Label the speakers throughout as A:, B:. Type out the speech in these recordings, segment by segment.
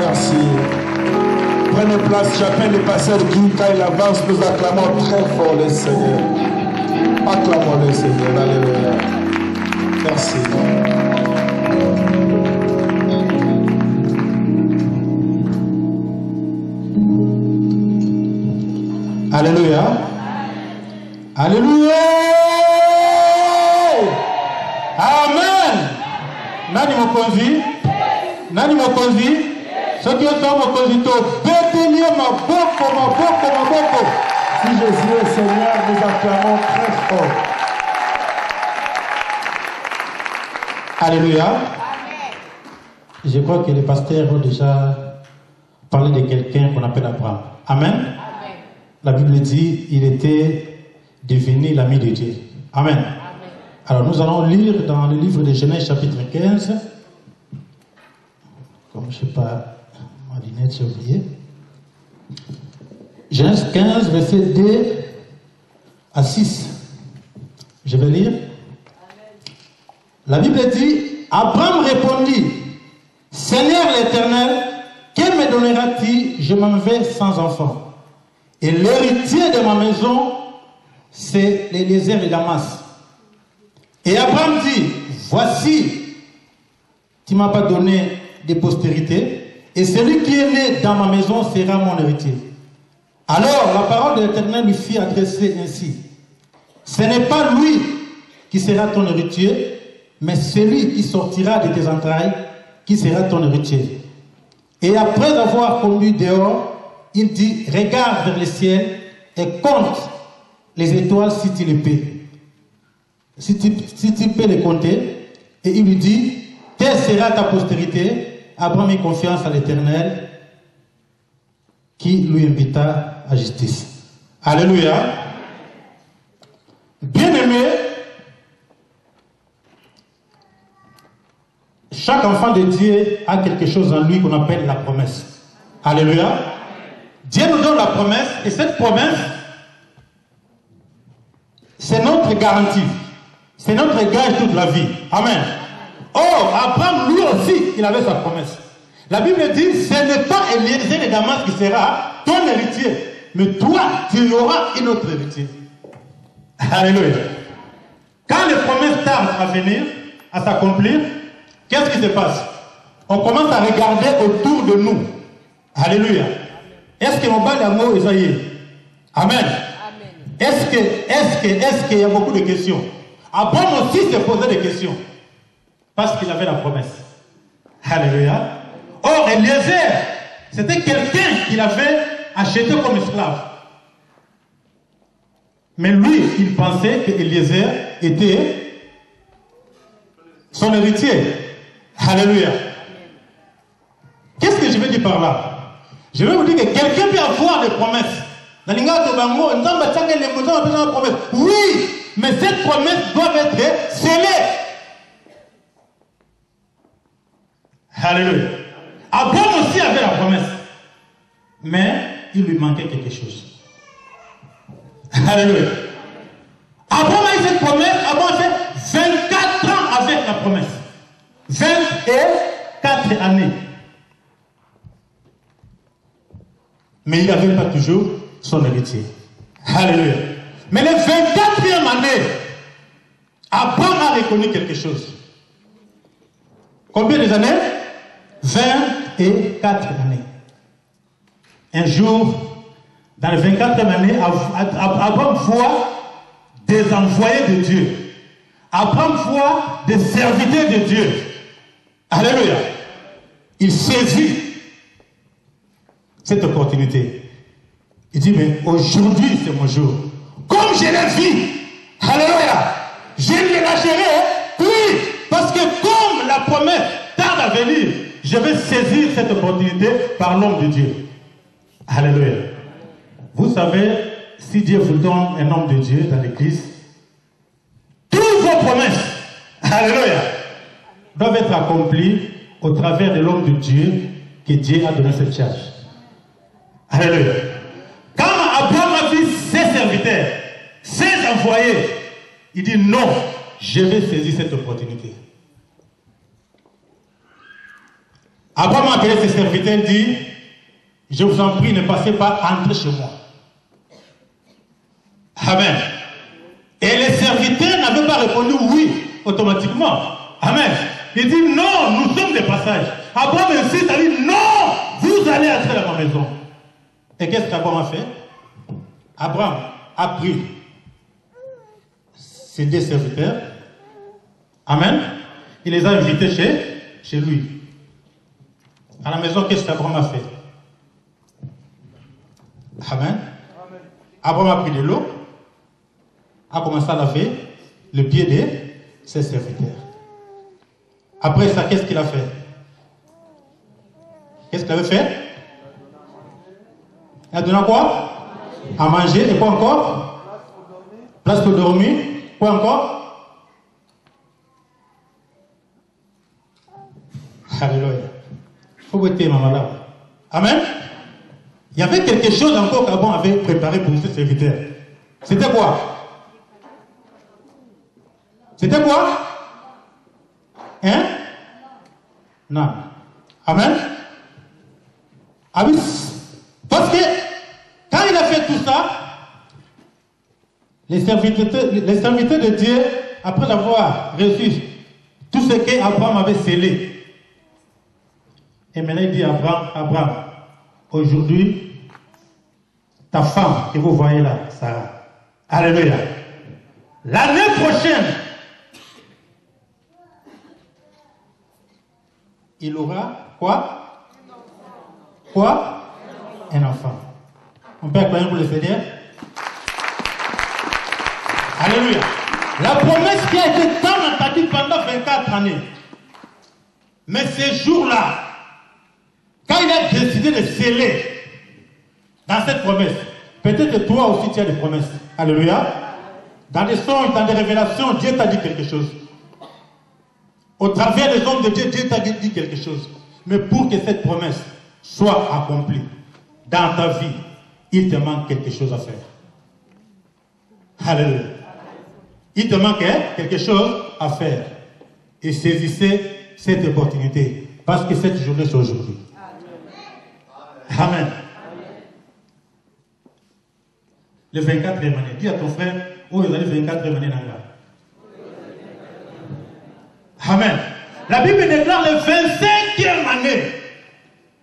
A: Merci. Prenez place, j'appelle le pasteur Guy. Quand il avance, nous acclamons très fort le Seigneur. Acclamons le Seigneur. Alléluia. Merci. Alléluia. Alléluia. Amen. Nani mokonzi? Nani mokonzi? Ceux qui sont mokonzi, bételier ma boko. Si Jésus est Seigneur, nous acclamons très fort. Alléluia. Je crois que les pasteurs ont déjà parlé de quelqu'un qu'on appelle Abraham. Amen. La Bible dit il était devenu l'ami de Dieu. Amen. Amen. Alors nous allons lire dans le livre de Genèse chapitre 15. Comme je ne sais pas, ma lunette, j'ai oublié. Genèse 15, verset 2 à 6. Je vais lire. La Bible dit, Abraham répondit, Seigneur l'Éternel, que me donneras-tu? Je m'en vais sans enfant. Et l'héritier de ma maison, c'est Eliezer de Damas. Et Abraham dit, voici, tu ne m'as pas donné de postérité, et celui qui est né dans ma maison sera mon héritier. Alors la parole de l'Éternel lui fit adresser ainsi, ce n'est pas lui qui sera ton héritier, mais celui qui sortira de tes entrailles, qui sera ton héritier. Et après avoir conduit dehors, il dit, regarde vers le ciel et compte les étoiles si tu les peux. Si tu peux les compter. Et il lui dit, telle sera ta postérité. Abraham mit confiance à l'Éternel qui lui invita à justice. Alléluia. Bien-aimé, chaque enfant de Dieu a quelque chose en lui qu'on appelle la promesse. Alléluia. Dieu nous donne la promesse et cette promesse, c'est notre garantie. C'est notre gage toute la vie. Amen. Or, Abraham, lui aussi, il avait sa promesse. La Bible dit, ce n'est pas Eliezer de Damas qui sera ton héritier, mais toi, tu auras une autre héritier. Alléluia. Quand les promesses tardent à venir, à s'accomplir, qu'est-ce qui se passe? On commence à regarder autour de nous. Alléluia. Est-ce que mon bal d'amour est aïe? Amen. Est-ce qu'il y a beaucoup de questions? Abraham aussi se posait des questions. Parce qu'il avait la promesse. Alléluia. Or, Eliezer, c'était quelqu'un qu'il avait acheté comme esclave. Mais lui, il pensait que Eliezer était son héritier. Alléluia. Qu'est-ce que je veux dire par là? Je vais vous dire que quelqu'un peut avoir des promesses. Oui, mais cette promesse doit être scellée. Alléluia. Abraham aussi avait la promesse. Mais il lui manquait quelque chose. Alléluia. Abraham a eu cette promesse. Abraham a fait 24 ans avec la promesse. 24 années. Mais il n'avait pas toujours son héritier. Alléluia. Mais les 24e année, Abraham a reconnu quelque chose. Combien d'années? 24 années. Un jour, dans les 24e année, Abraham voit des envoyés de Dieu. Abraham voit des serviteurs de Dieu. Alléluia. Il saisit cette opportunité. Il dit, mais aujourd'hui c'est mon jour. Comme je l'ai vu, alléluia, je ne les lâcherai plus. Parce que comme la promesse tarde à venir, je vais saisir cette opportunité par l'homme de Dieu. Alléluia. Vous savez, si Dieu vous donne un homme de Dieu dans l'église, toutes vos promesses, alléluia, doivent être accomplies au travers de l'homme de Dieu que Dieu a donné cette charge. Alléluia. Quand Abraham a vu ses serviteurs, ses envoyés, il dit non, je vais saisir cette opportunité. Abraham a appelé ses serviteurs et dit, je vous en prie, ne passez pas, entrez chez moi. Amen. Et les serviteurs n'avaient pas répondu oui, automatiquement. Amen. Il dit non, nous sommes des passages. Abraham insiste, il dit non, vous allez entrer dans ma maison. Et qu'est-ce qu'Abraham a fait? Abraham a pris ses deux serviteurs. Amen. Il les a invités chez lui. À la maison, qu'est-ce qu'Abraham a fait? Amen. Abraham a pris de l'eau, a commencé à laver le pied de ses serviteurs. Après ça, qu'est-ce qu'il a fait? Qu'est-ce qu'il avait fait? Il a donné quoi? À manger, et quoi encore? Place pour dormir. Quoi encore? Alléluia. Il faut voter, maman là. Amen. Il y avait quelque chose encore qu'Abraham avait préparé pour ses serviteurs. C'était quoi? C'était quoi? Hein? Non. Amen. Ah oui. Parce que quand il a fait tout ça, les serviteurs de Dieu, après avoir reçu tout ce qu'Abraham avait scellé, et maintenant il dit à Abraham, aujourd'hui, ta femme que vous voyez là, Sarah, alléluia, l'année prochaine, il aura quoi? Quoi? Un enfant. On peut acclamer pour le Seigneur. Alléluia. La promesse qui a été tant entendue pendant 24 années. Mais ces jours-là, quand il a décidé de sceller dans cette promesse, peut-être toi aussi tu as des promesses. Alléluia. Dans des songes, dans des révélations, Dieu t'a dit quelque chose. Au travers des hommes de Dieu, Dieu t'a dit quelque chose. Mais pour que cette promesse soit accomplie dans ta vie, il te manque quelque chose à faire. Alléluia. Il te manque quelque chose à faire. Et saisissez cette opportunité. Parce que cette journée, c'est aujourd'hui. Amen. Le 24e année. Dis à ton frère, où est le 24e année là? Amen. La Bible déclare le 25e année.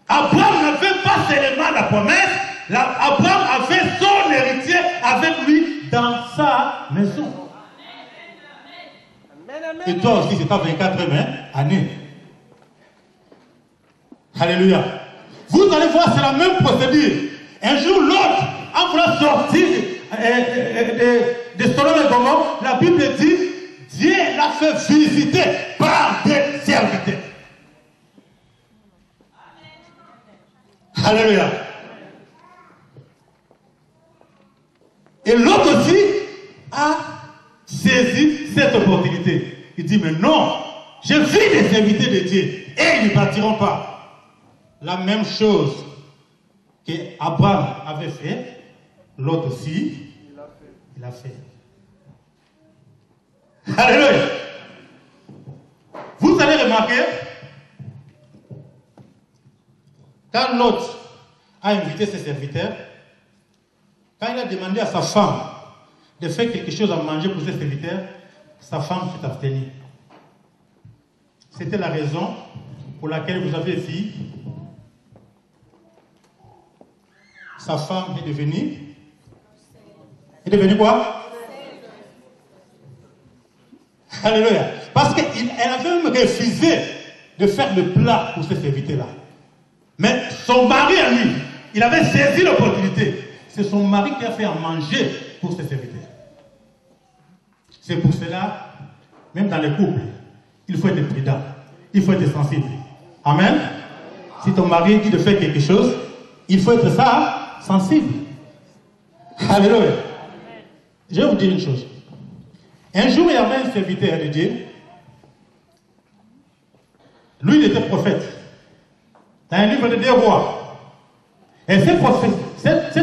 A: Abraham n'avait pas seulement la promesse, Abraham avait son héritier avec lui dans sa maison. Et toi aussi, c'est ta 24e année. Alléluia. Vous allez voir, c'est la même procédure. Un jour, l'autre, en voulant sortir de Sodome et Gomorrhe, la Bible dit, Dieu l'a fait visiter par des serviteurs. Alléluia. Et l'autre aussi a saisi cette opportunité. Il dit, mais non, je vis des serviteurs de Dieu et ils ne partiront pas. La même chose qu'Abraham avait fait, l'autre aussi, il a fait. Alléluia. Vous allez remarquer, quand l'autre a invité ses serviteurs, quand il a demandé à sa femme de faire quelque chose à manger pour ses serviteurs, sa femme s'est abstenue. C'était la raison pour laquelle vous avez vu sa femme est devenue quoi? Alléluia. Parce qu'elle avait même refusé de faire le plat pour ses serviteurs-là. Mais son mari à lui, il avait saisi l'opportunité. C'est son mari qui a fait à manger pour ses serviteurs. C'est pour cela, même dans les couples, il faut être prudent. Il faut être sensible. Amen. Si ton mari dit de faire quelque chose, il faut être ça, sensible. Alléluia. Je vais vous dire une chose. Un jour, il y avait un serviteur de Dieu. Lui, il était prophète. Dans un livre de 2 rois. Et cette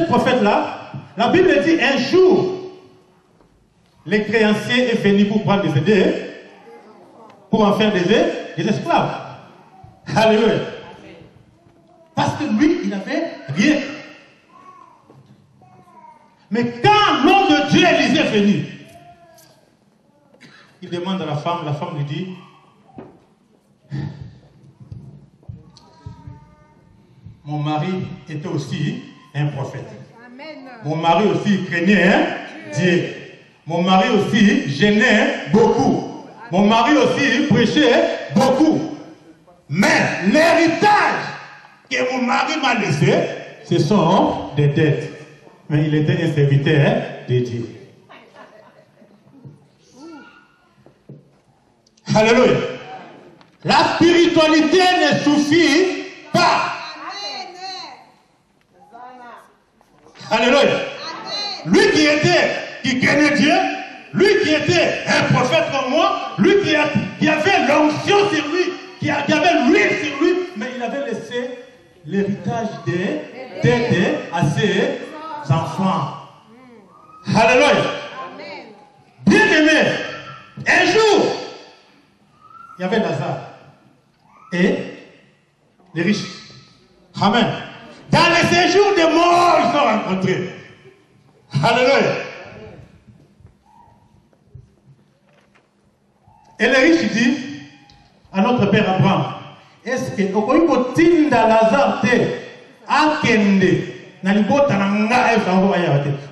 A: prophète-là, la Bible dit un jour, les créanciers est venu pour prendre des aides, pour en faire des esclaves. Alléluia. Parce que lui, il n'avait rien. Mais quand l'homme de Dieu, Élisée, est venu, il demande à la femme lui dit, mon mari était aussi un prophète. Amen. Mon mari aussi craignait Dieu. Mon mari aussi gênait beaucoup. Mon mari aussi prêchait beaucoup. Mais l'héritage que mon mari m'a laissé, ce sont des dettes. Mais il était un serviteur de Dieu. Alléluia. La spiritualité ne suffit pas. Alléluia. Lui qui craignait Dieu, lui qui était un prophète comme moi, lui qui avait l'onction sur lui, qui avait l'huile sur lui, mais il avait laissé l'héritage des dettes à ses enfants. Alléluia. Bien aimé, un jour, il y avait Lazare et les riches. Amen. Dans les séjours des morts, ils sont rencontrés. Alléluia. Et les riches disent à notre père Abraham, est-ce que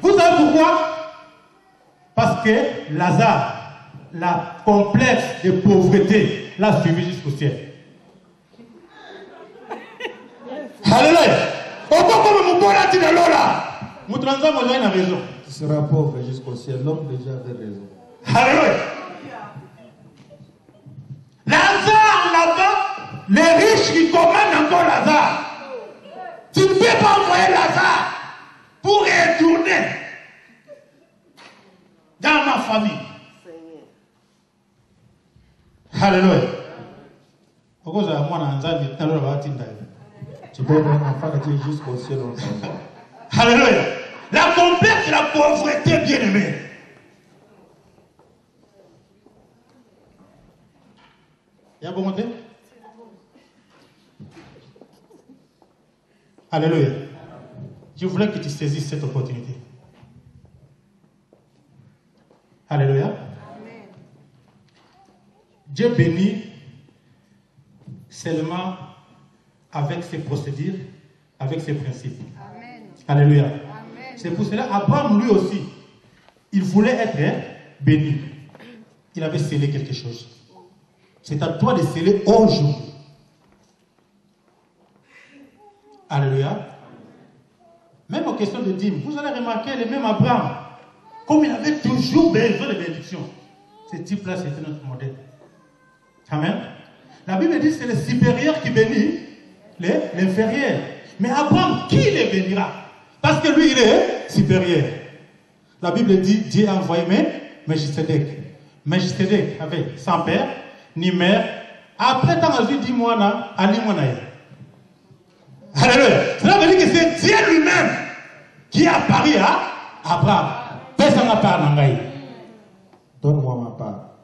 A: vous savez pourquoi? Parce que Lazare, la complexe de pauvreté, l'a suivi jusqu'au ciel. Alléluia.
B: Tu seras pauvre jusqu'au ciel. L'homme déjà avait raison.
A: Alléluia. Lazare là-bas, les riches qui commandent encore Lazare. Tu ne peux pas envoyer Lazare pour retourner dans ma famille. Alléluia.
B: Tu peux être un enfant de Dieu jusqu'au ciel.
A: Alléluia. La complexe, la pauvreté, bien aimée. Il y a bon. Alléluia. Je voulais que tu saisisses cette opportunité. Alléluia. Amen. Dieu bénit seulement avec ses procédures, avec ses principes. Amen. Alléluia. Amen. C'est pour cela Abraham lui aussi, il voulait être béni. Il avait scellé quelque chose. C'est à toi de sceller aujourd'hui. Alléluia. Même en question de dîme, vous allez remarquer le même Abraham, comme il avait toujours besoin de bénédiction. Ce type-là, c'était notre modèle. Amen. La Bible dit que c'est le supérieur qui bénit l'inférieur. Mais Abraham, qui le bénira? Parce que lui, il est supérieur. La Bible dit, Dieu a envoyé Melchisedec. Melchisedec avait sans père, ni mère. Après, tant que dit moi, Ali Monaï. Alléluia. Cela veut dire que c'est Dieu lui-même qui a apparu à Abraham. Personne n'a pas d'engaï.
B: Donne-moi ma part.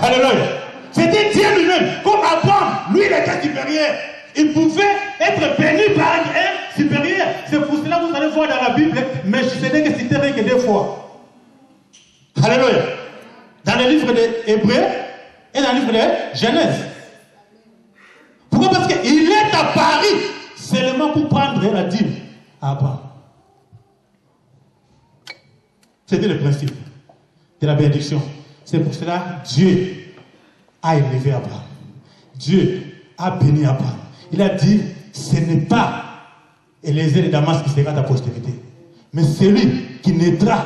A: Alléluia. C'était Dieu lui-même. Comme Abraham, lui, il était supérieur. Il pouvait être béni par un supérieur. C'est pour cela que vous allez voir dans la Bible, mais je sais que c'était rien que 2 fois. Alléluia. Dans le livre d'Hébreux et dans le livre de Genèse. Pourquoi? Parce qu'il est apparu seulement pour prendre la dîme à Abraham. C'était le principe de la bénédiction. C'est pour cela que Dieu a élevé Abraham. Dieu a béni Abraham. Il a dit, ce n'est pas Élisée de Damas qui sera ta postérité, mais celui qui naîtra,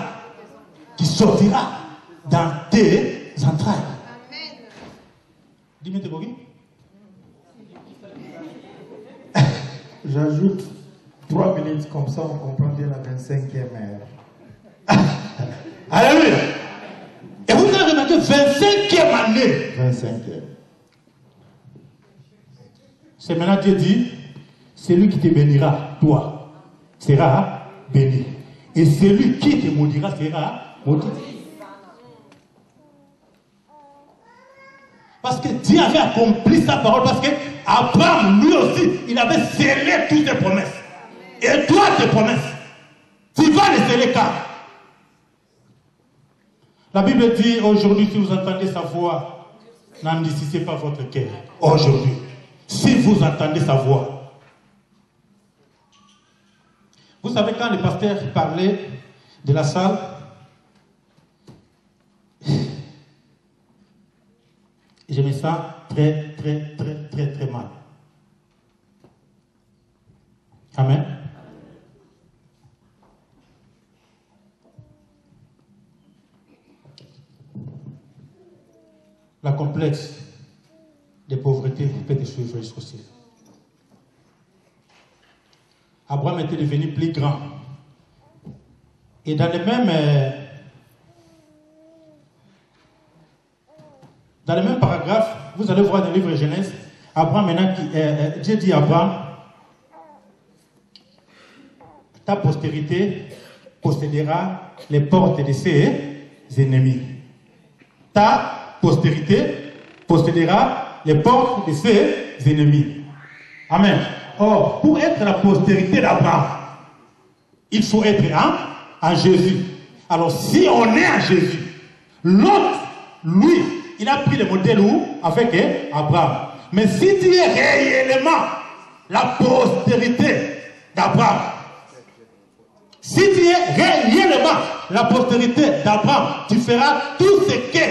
A: qui sortira dans tes entrailles. Dis-moi, t'es bogué?
B: J'ajoute 3 minutes, comme ça on comprend bien la 25e heure.
A: Alléluia. Et vous avez remarqué 25e année.
B: 25e.
A: C'est maintenant Dieu dit, celui qui te bénira, toi, sera béni. Et celui qui te maudira sera maudit. Parce que Dieu avait accompli sa parole, parce que Abraham, lui aussi, il avait scellé toutes ses promesses. Et toi, tes promesses, tu vas les sceller car. La Bible dit aujourd'hui, si vous entendez sa voix, n'endurcissez pas votre cœur. Aujourd'hui, si vous entendez sa voix. Vous savez, quand le pasteur parlait de la salle, je me sens très mal. Amen. La complexe des pauvretés peut te suivre jusqu'au ciel. Abraham était devenu plus grand. Et dans le même paragraphe, vous allez voir dans le livre de Genèse, Abraham maintenant, Dieu dit à Abraham, ta postérité possédera les portes de ses ennemis. Ta postérité possédera les portes de ses ennemis. Amen. Or, pour être la postérité d'Abraham, il faut être en Jésus. Alors, si on est en Jésus, l'autre, lui, il a pris le modèle où? Avec Abraham. Mais si tu es réellement la postérité d'Abraham, si tu es réellement la postérité d'Abraham, tu feras tout ce que,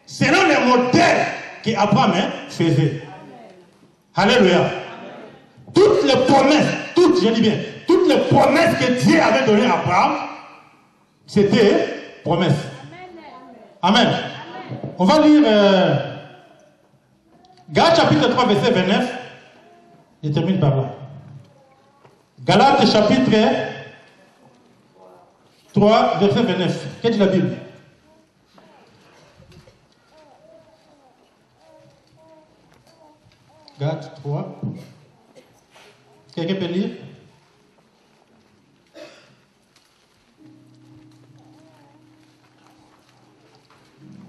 A: selon le modèle qu'Abraham faisait. Alléluia. Toutes les promesses, je dis bien, toutes les promesses que Dieu avait données à Abraham, c'était promesses. Amen. On va lire Galates chapitre 3, verset 29. Je termine par là. Galates chapitre 3, verset 29. Qu'est-ce que dit la Bible? Galates 3. Quelqu'un peut lire?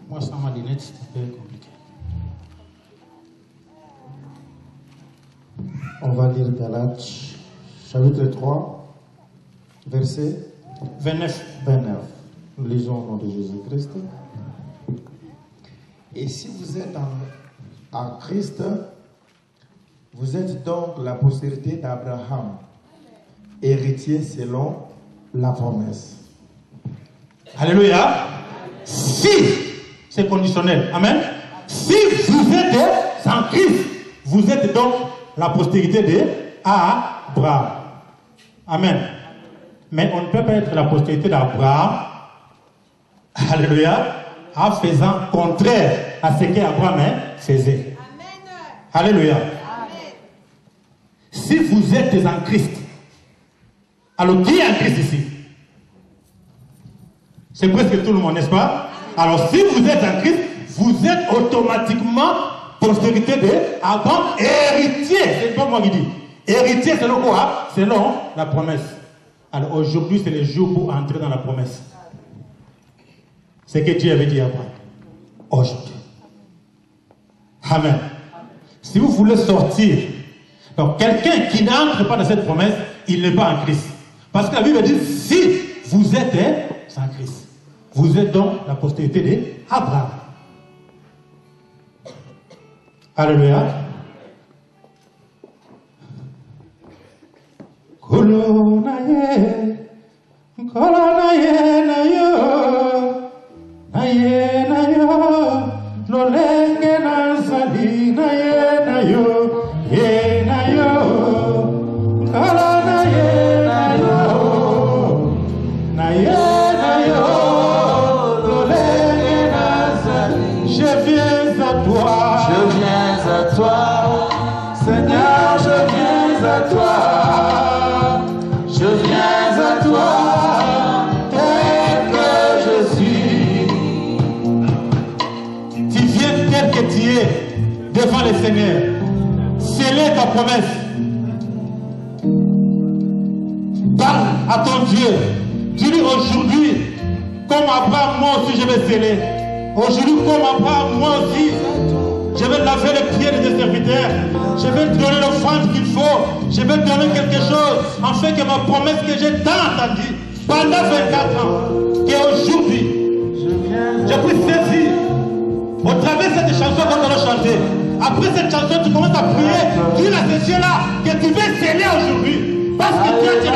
A: Moi, sans ma lunette, c'est un peu compliqué.
B: On va lire Galates, chapitre 3, verset
A: 29.
B: Nous lisons au nom de Jésus-Christ. Et si vous êtes en Christ, vous êtes donc la postérité d'Abraham, héritier selon la promesse.
A: Alléluia. Si, c'est conditionnel. Amen. Si vous êtes en Christ, vous êtes donc la postérité d'Abraham. Amen. Mais on ne peut pas être la postérité d'Abraham, alléluia, en faisant contraire à ce qu'Abraham faisait. Amen. Alléluia. Amen. Si vous êtes en Christ, alors qui est en Christ ici? C'est presque tout le monde, n'est-ce pas? Alors si vous êtes en Christ, vous êtes automatiquement postérité d'Abraham, héritier. C'est pas moi qui dis. Héritier selon quoi? Selon la promesse. Alors aujourd'hui, c'est le jour pour entrer dans la promesse. C'est ce que Dieu avait dit à Abraham. Aujourd'hui. Amen. Si vous voulez sortir, donc quelqu'un qui n'entre pas dans cette promesse, il n'est pas en Christ. Parce que la Bible dit, si vous êtes en Christ, vous êtes donc la postérité d'Abraham. Alléluia. Kolonaye na yo, lolenge na zali na yo, kolonaye na yo, lolenge na zali. Je viens à toi, Seigneur, je viens à toi. Je viens à toi, tel que je suis. Tu viens tel que tu es devant le Seigneur. Scellez ta promesse. Parle à ton Dieu. Dis-lui aujourd'hui, comme Abraham, moi aussi je vais sceller. Aujourd'hui, comme Abraham, moi aussi, je vais laver les pieds de tes serviteurs. Je vais te donner l'offrande qu'il faut. Je veux donner quelque chose afin que ma promesse que j'ai tant entendue pendant 24 ans, qu'aujourd'hui, je puisse saisir au travers de cette chanson qu'on a chantée. Après cette chanson, tu commences à prier. Dieu a ces cieux-là que tu veux sceller aujourd'hui. Parce que Dieu, tu